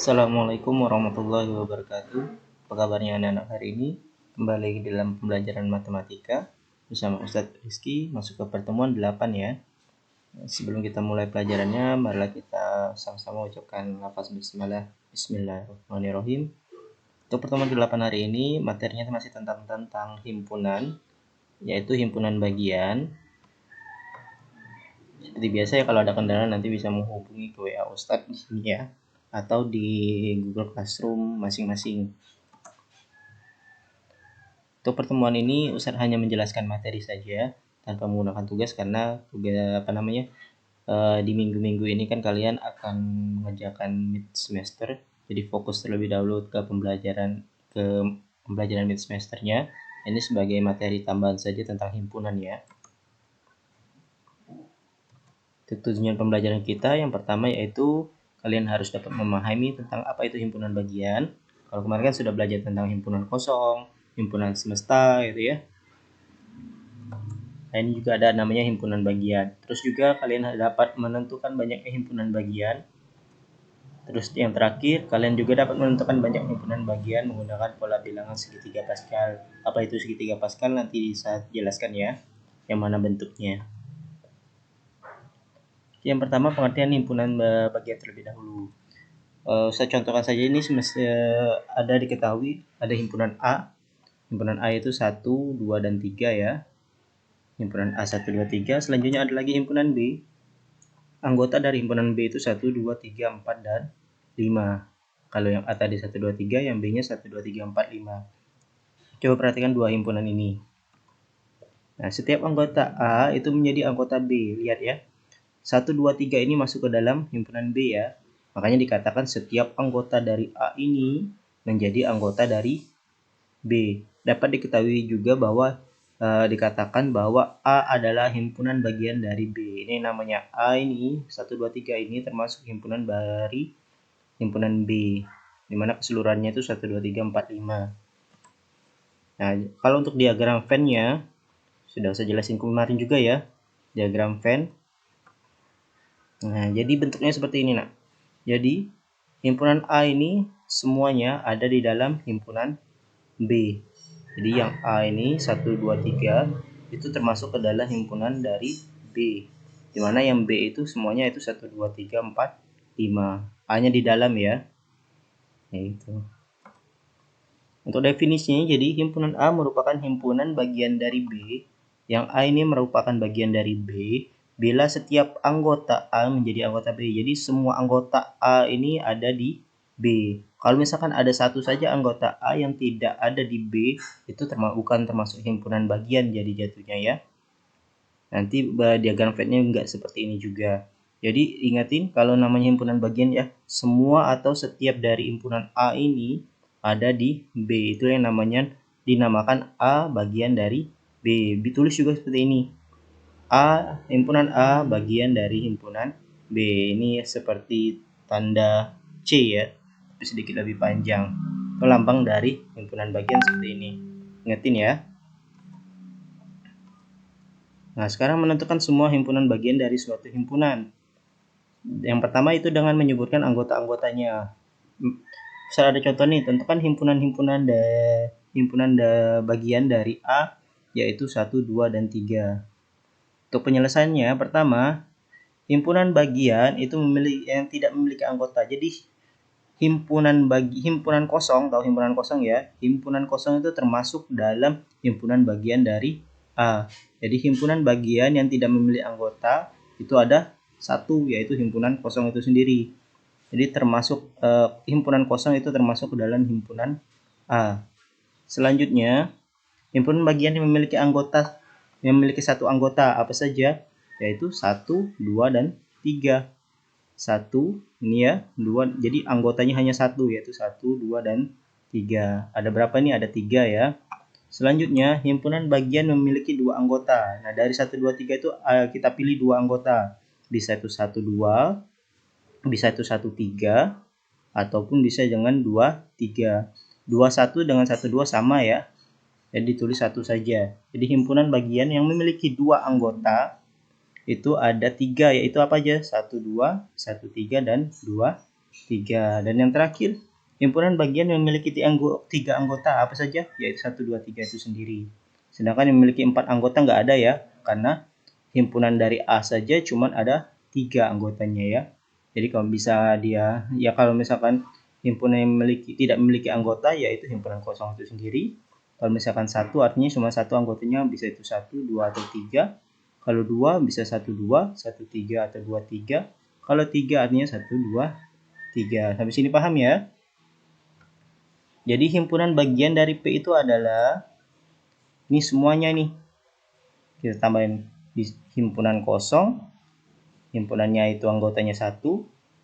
Assalamualaikum warahmatullahi wabarakatuh. Apa kabarnya anak-anak hari ini? Kembali dalam pembelajaran matematika bersama Ustadz Rizky, masuk ke pertemuan 8 ya. Sebelum kita mulai pelajarannya, marilah kita sama-sama ucapkan lafaz bismillah. Bismillahirrahmanirrahim. Untuk pertemuan 8 hari ini, materinya masih tentang himpunan, yaitu himpunan bagian. Seperti biasa ya, kalau ada kendala nanti bisa menghubungi ke WA Ustadz di sini ya, atau di Google Classroom masing-masing. Untuk pertemuan ini Ustadz hanya menjelaskan materi saja tanpa menggunakan tugas, karena di minggu-minggu ini kan kalian akan mengerjakan mid semester, jadi fokus terlebih dahulu ke pembelajaran mid semesternya. Ini sebagai materi tambahan saja tentang himpunan ya. Tujuan pembelajaran kita yang pertama yaitu kalian harus dapat memahami tentang apa itu himpunan bagian. Kalau kemarin kan sudah belajar tentang himpunan kosong, himpunan semesta gitu ya. Nah, ini juga ada namanya himpunan bagian. Terus juga kalian dapat menentukan banyaknya himpunan bagian. Terus yang terakhir, kalian juga dapat menentukan banyak himpunan bagian menggunakan pola bilangan segitiga Pascal. Apa itu segitiga Pascal nanti bisa jelaskan ya, yang mana bentuknya. Yang pertama, pengertian himpunan bagian terlebih dahulu. Saya contohkan saja, ini ada diketahui ada himpunan A. Himpunan A itu 1, 2, dan 3 ya. Himpunan A 1, 2, 3. Selanjutnya ada lagi himpunan B. Anggota dari himpunan B itu 1, 2, 3, 4, dan 5. Kalau yang A tadi 1, 2, 3, yang B nya 1, 2, 3, 4, 5. Coba perhatikan dua himpunan ini. Nah, setiap anggota A itu menjadi anggota B. Lihat ya, 1, 2, 3 ini masuk ke dalam himpunan B ya. Makanya dikatakan setiap anggota dari A ini menjadi anggota dari B. Dapat diketahui juga bahwa dikatakan bahwa A adalah himpunan bagian dari B. Ini namanya A ini, 1, 2, 3 ini termasuk himpunan dari himpunan B, dimana keseluruhannya itu 1, 2, 3, 4, 5. Nah, kalau untuk diagram Venn-nya sudah saya jelasin kemarin juga ya, diagram Venn. Nah, jadi bentuknya seperti ini nak. Jadi himpunan A ini semuanya ada di dalam himpunan B. Jadi yang A ini 1, 2, 3 itu termasuk ke dalam himpunan dari B. Dimana yang B itu semuanya itu 1, 2, 3, 4, 5. A-nya di dalam ya. Itu. Untuk definisinya, jadi himpunan A merupakan himpunan bagian dari B, yang A ini merupakan bagian dari B, bila setiap anggota A menjadi anggota B. Jadi semua anggota A ini ada di B. Kalau misalkan ada satu saja anggota A yang tidak ada di B, itu bukan termasuk himpunan bagian jadi jatuhnya ya. Nanti diagram Venn-nya enggak seperti ini juga. Jadi ingatin, kalau namanya himpunan bagian ya, semua atau setiap dari himpunan A ini ada di B. Itu yang namanya dinamakan A bagian dari B. Ditulis juga seperti ini. A, himpunan A bagian dari himpunan B. Ini seperti tanda C ya, tapi sedikit lebih panjang. Itu lambang dari himpunan bagian seperti ini. Ingetin ya. Nah, sekarang menentukan semua himpunan bagian dari suatu himpunan. Yang pertama itu dengan menyebutkan anggota-anggotanya. Misal ada contoh nih, tentukan himpunan bagian dari A, yaitu 1, 2, dan 3. Untuk penyelesaiannya, pertama, himpunan bagian itu yang tidak memiliki anggota. Jadi himpunan kosong, tahu himpunan kosong ya? Himpunan kosong itu termasuk dalam himpunan bagian dari A. Jadi himpunan bagian yang tidak memiliki anggota itu ada satu, yaitu himpunan kosong itu sendiri. Jadi termasuk himpunan kosong itu termasuk ke dalam himpunan A. Selanjutnya, himpunan bagian yang memiliki satu anggota apa saja, yaitu 1, 2, dan 3. 1 ini ya, 2, jadi anggotanya hanya satu, yaitu 1, 2, dan 3. Ada berapa nih? Ada 3 ya. Selanjutnya, himpunan bagian memiliki 2 anggota. Nah, dari 1, 2, 3 itu kita pilih 2 anggota. Bisa itu 1, 2, bisa itu 1, 3, ataupun bisa dengan 2, 3. 2, 1 dengan 1, 2 sama ya. Jadi ditulis 1 saja. Jadi himpunan bagian yang memiliki 2 anggota itu ada 3, yaitu apa aja? 1, 2, 1, 3, dan 2, 3. Dan yang terakhir, himpunan bagian yang memiliki 3 anggota apa saja? Yaitu 1, 2, 3 itu sendiri. Sedangkan yang memiliki 4 anggota nggak ada ya, karena himpunan dari A saja cuman ada 3 anggotanya ya. Jadi kalau bisa dia, ya kalau misalkan himpunan yang tidak memiliki anggota, yaitu himpunan kosong itu sendiri. Kalau misalkan 1 artinya cuma 1 anggotanya, bisa itu 1, 2, atau 3. Kalau 2 bisa 1, 2, 1, 3, atau 2, 3. Kalau 3 artinya 1, 2, 3. Sampai sini paham ya? Jadi himpunan bagian dari P itu adalah ini semuanya nih. Kita tambahin di himpunan kosong. Himpunannya itu anggotanya 1,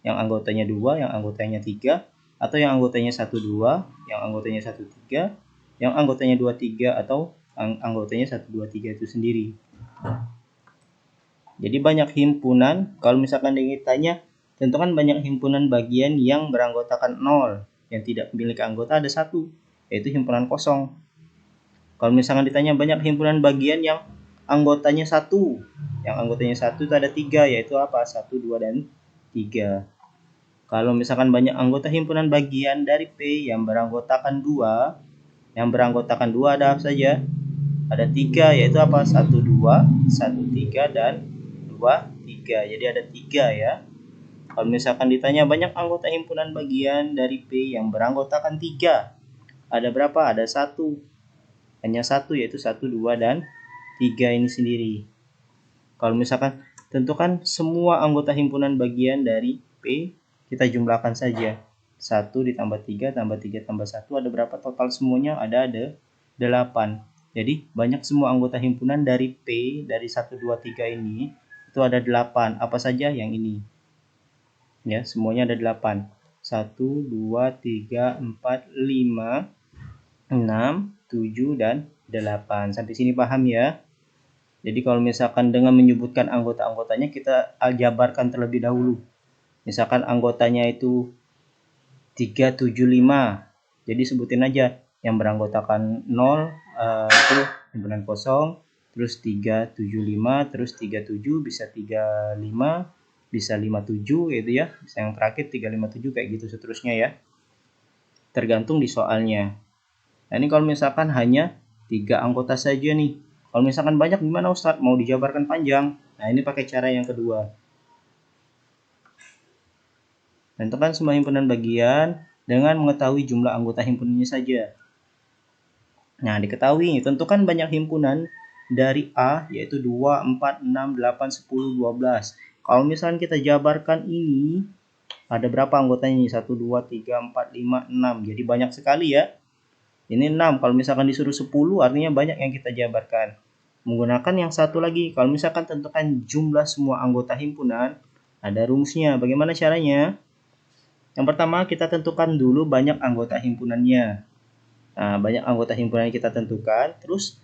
yang anggotanya 2, yang anggotanya 3, atau yang anggotanya 1, 2, yang anggotanya 1, 3, yang anggotanya 2, 3, atau anggotanya 1, 2, 3 itu sendiri. Jadi banyak himpunan, kalau misalkan ditanya, tentukan banyak himpunan bagian yang beranggotakan 0, yang tidak memiliki anggota ada 1, yaitu himpunan kosong. Kalau misalkan ditanya banyak himpunan bagian yang anggotanya 1, yang anggotanya 1 itu ada 3, yaitu apa? 1, 2, dan 3. Kalau misalkan banyak anggota himpunan bagian dari P yang beranggotakan 2, yang beranggotakan 2 ada apa saja? Ada 3, yaitu apa? 1, 2, 1, 3, dan 2, 3. Jadi ada 3 ya. Kalau misalkan ditanya banyak anggota himpunan bagian dari P yang beranggotakan 3, ada berapa? Ada 1. Hanya 1, yaitu 1, 2, dan 3 ini sendiri. Kalau misalkan tentukan semua anggota himpunan bagian dari P, kita jumlahkan saja. 1 ditambah 3 tambah 3 tambah 1 ada berapa total semuanya? Ada 8. Jadi banyak semua anggota himpunan dari P dari 1, 2, 3 ini itu ada 8. Apa saja yang ini? Ya, semuanya ada 8. 1, 2, 3, 4, 5, 6, 7, dan 8. Sampai sini paham ya? Jadi kalau misalkan dengan menyebutkan anggota-anggotanya, kita aljabarkan terlebih dahulu. Misalkan anggotanya itu 375. Jadi sebutin aja yang beranggotakan 0 itu himpunan kosong, terus 375, terus 37, bisa 35, bisa 57 gitu ya. Bisa yang terakhir 357 kayak gitu seterusnya ya. Tergantung di soalnya. Nah, ini kalau misalkan hanya 3 anggota saja nih. Kalau misalkan banyak gimana Ustadz? Mau dijabarkan panjang? Nah, ini pakai cara yang kedua. Tentukan semua himpunan bagian dengan mengetahui jumlah anggota himpunannya saja. Nah, diketahui, tentukan banyak himpunan dari A, yaitu 2, 4, 6, 8, 10, 12. Kalau misalkan kita jabarkan ini, ada berapa anggotanya? 1, 2, 3, 4, 5, 6. Jadi banyak sekali ya. Ini 6. Kalau misalkan disuruh 10, artinya banyak yang kita jabarkan. Menggunakan yang satu lagi. Kalau misalkan tentukan jumlah semua anggota himpunan, ada rumusnya. Bagaimana caranya? Yang pertama, kita tentukan dulu banyak anggota himpunannya. Nah, banyak anggota himpunan yang kita tentukan. Terus,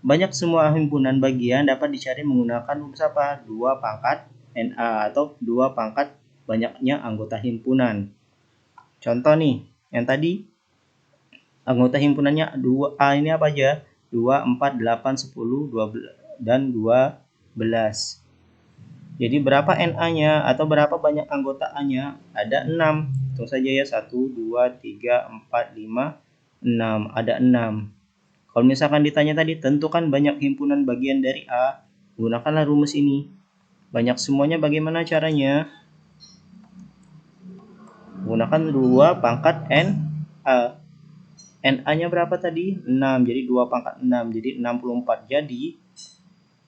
banyak semua himpunan bagian dapat dicari menggunakan rumus apa? 2 pangkat NA atau 2 pangkat banyaknya anggota himpunan. Contoh nih, yang tadi anggota himpunannya 2A ini apa aja? 2, 4, 8, 10, 12, dan 12. Jadi berapa NA-nya atau berapa banyak anggota A-nya? Ada 6. Hitung saja ya, 1, 2, 3, 4, 5, 6. Ada 6. Kalau misalkan ditanya tadi, tentukan banyak himpunan bagian dari A, gunakanlah rumus ini. Banyak semuanya bagaimana caranya? Gunakan 2 pangkat NA. NA-nya berapa tadi? 6. Jadi 2 pangkat 6. Jadi 64. Jadi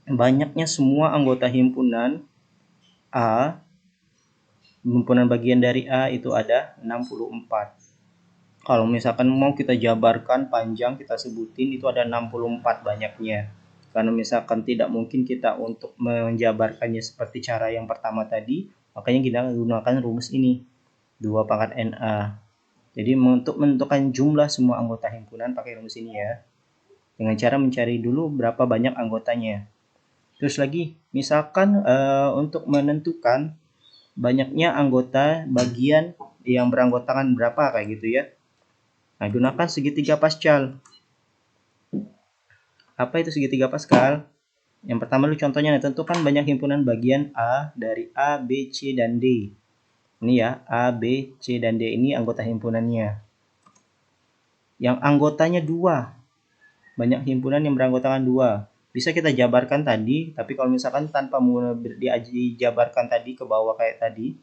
banyaknya semua anggota himpunan A, himpunan bagian dari A itu ada 64. Kalau misalkan mau kita jabarkan panjang, kita sebutin itu ada 64 banyaknya. Karena misalkan tidak mungkin kita untuk menjabarkannya seperti cara yang pertama tadi, makanya kita gunakan rumus ini. 2 pangkat NA. Jadi untuk menentukan jumlah semua anggota himpunan pakai rumus ini ya. Dengan cara mencari dulu berapa banyak anggotanya. Terus lagi, misalkan untuk menentukan banyaknya anggota bagian yang beranggotakan berapa kayak gitu ya. Nah, gunakan segitiga Pascal. Apa itu segitiga Pascal? Yang pertama dulu contohnya, tentukan banyak himpunan bagian A dari A, B, C, dan D. Ini ya, A, B, C, dan D ini anggota himpunannya. Yang anggotanya 2. Banyak himpunan yang beranggotakan 2. Bisa kita jabarkan tadi, tapi kalau misalkan tanpa dijabarkan tadi ke bawah kayak tadi,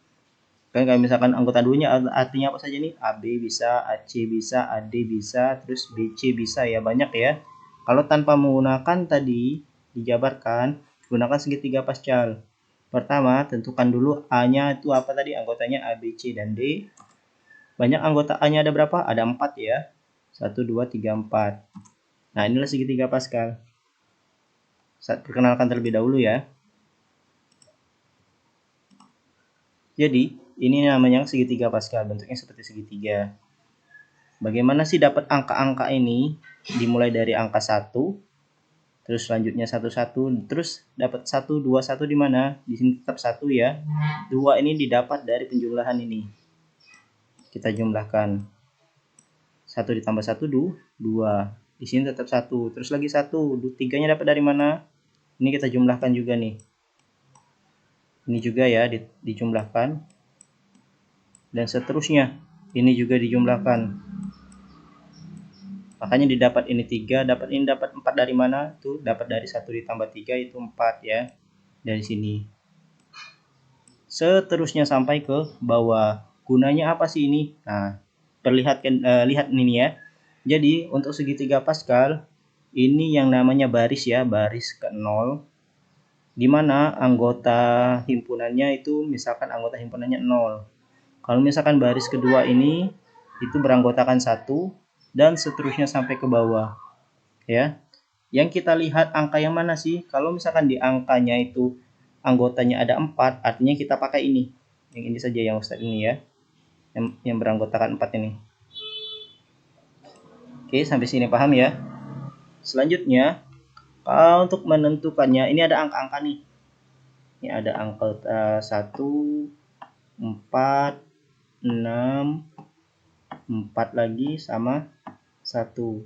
kan kayak misalkan anggota 2-nya artinya apa saja nih? AB bisa, AC bisa, AD bisa, terus BC bisa ya, banyak ya. Kalau tanpa menggunakan tadi dijabarkan, gunakan segitiga Pascal. Pertama, tentukan dulu A-nya itu apa tadi? Anggotanya A, B, C, dan D. Banyak anggota A-nya ada berapa? Ada 4 ya. 1, 2, 3, 4. Nah, inilah segitiga Pascal. Saya perkenalkan terlebih dahulu ya. Jadi, ini namanya segitiga Pascal, bentuknya seperti segitiga. Bagaimana sih dapat angka-angka ini? Dimulai dari angka 1, terus selanjutnya 1, 1, terus dapat 1, 2, 1 di mana? Di sini tetap 1 ya. 2 ini didapat dari penjumlahan ini. Kita jumlahkan. 1 ditambah 1, 2. Di sini tetap 1. Terus lagi 1. 3-nya dapat dari mana? Ini kita jumlahkan juga nih. Ini juga ya dijumlahkan. Dan seterusnya. Ini juga dijumlahkan. Makanya didapat ini 3, dapat 4 dari mana? Tuh, dapat dari 1 ditambah 3 itu 4 ya. Dari sini. Seterusnya sampai ke bawah. Gunanya apa sih ini? Nah, lihat ini ya. Jadi, untuk segitiga Pascal, ini yang namanya baris ya, baris ke-0. Di mana anggota himpunannya itu misalkan anggota himpunannya 0. Kalau misalkan baris kedua ini itu beranggotakan 1 dan seterusnya sampai ke bawah. Ya. Yang kita lihat angka yang mana sih? Kalau misalkan di angkanya itu anggotanya ada 4, artinya kita pakai ini. Yang ini saja yang Ustadz ini ya. Yang beranggotakan 4 ini. Oke, sampai sini paham ya? Selanjutnya, untuk menentukannya, ini ada angka-angka nih. Ini ada angka 1, 4, 6, 4 lagi sama 1.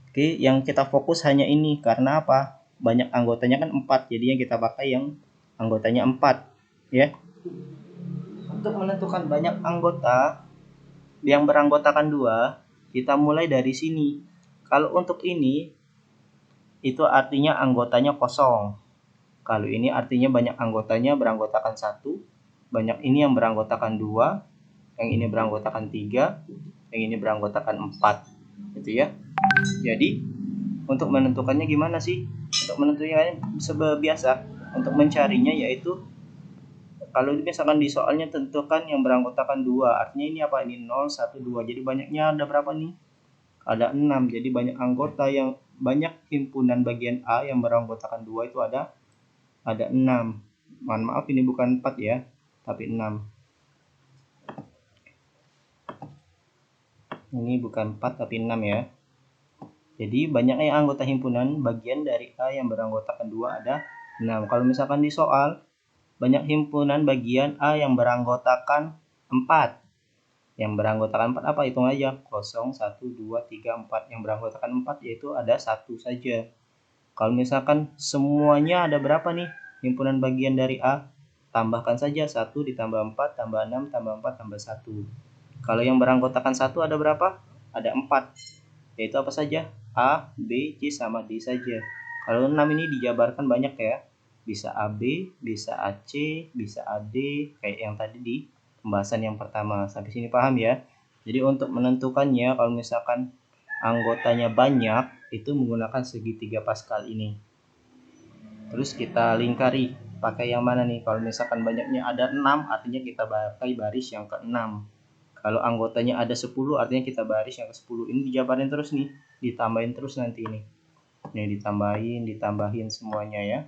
Oke, yang kita fokus hanya ini. Karena apa? Banyak anggotanya kan 4, jadi yang kita pakai yang anggotanya 4. Ya. Untuk menentukan banyak anggota yang beranggotakan 2, kita mulai dari sini. Kalau untuk ini, itu artinya anggotanya kosong. Kalau ini artinya banyak anggotanya beranggotakan 1, banyak ini yang beranggotakan 2, yang ini beranggotakan 3, yang ini beranggotakan 4. Gitu ya. Jadi, untuk menentukannya gimana sih? Untuk menentukannya biasa. Untuk mencarinya yaitu kalau misalkan di soalnya tentukan yang beranggotakan 2, artinya ini apa? Ini 0, 1, 2. Jadi banyaknya ada berapa nih? Ada 6. Jadi banyak anggota yang banyak himpunan bagian A yang beranggotakan 2 itu ada 6. Mohon maaf ini bukan 4 ya, tapi 6. Ini bukan 4 tapi 6 ya. Jadi banyaknya anggota himpunan bagian dari A yang beranggotakan 2 ada 6. Kalau misalkan di soal banyak himpunan bagian A yang beranggotakan 4. Yang beranggotakan 4 apa? Hitung aja. 0, 1, 2, 3, 4. Yang beranggotakan 4 yaitu ada 1 saja. Kalau misalkan semuanya ada berapa nih? Himpunan bagian dari A. Tambahkan saja 1 ditambah 4, tambah 6, tambah 4, tambah 1. Kalau yang beranggotakan 1 ada berapa? Ada 4. Yaitu apa saja? A, B, C, sama D saja. Kalau 6 ini dijabarkan banyak ya. Bisa AB, bisa AC, bisa AD, kayak yang tadi di pembahasan yang pertama. Sampai sini paham ya? Jadi untuk menentukannya, kalau misalkan anggotanya banyak, itu menggunakan segitiga Pascal ini. Terus kita lingkari, pakai yang mana nih? Kalau misalkan banyaknya ada 6, artinya kita pakai baris yang ke-6. Kalau anggotanya ada 10, artinya kita baris yang ke-10. Ini dijabarin terus nih, ditambahin terus nanti ini. Nih ditambahin semuanya ya.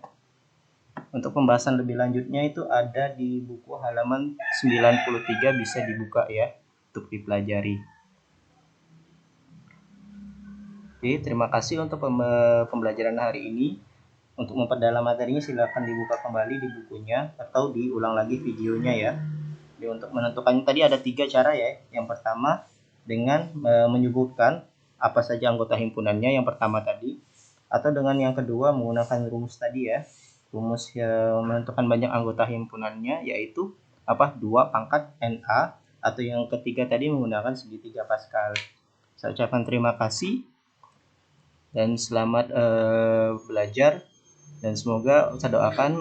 Untuk pembahasan lebih lanjutnya itu ada di buku halaman 93, bisa dibuka ya untuk dipelajari. Oke, terima kasih untuk pembelajaran hari ini. Untuk memperdalam materinya silakan dibuka kembali di bukunya atau diulang lagi videonya ya. Jadi untuk menentukannya tadi ada 3 cara ya. Yang pertama dengan menyebutkan apa saja anggota himpunannya, yang pertama tadi, atau dengan yang kedua menggunakan rumus tadi ya. Rumus menentukan banyak anggota himpunannya yaitu 2 pangkat NA, atau yang ketiga tadi menggunakan segitiga Pascal. Saya ucapkan terima kasih dan selamat belajar, dan semoga saya doakan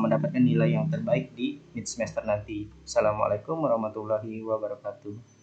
mendapatkan nilai yang terbaik di mid semester nanti. Assalamualaikum warahmatullahi wabarakatuh.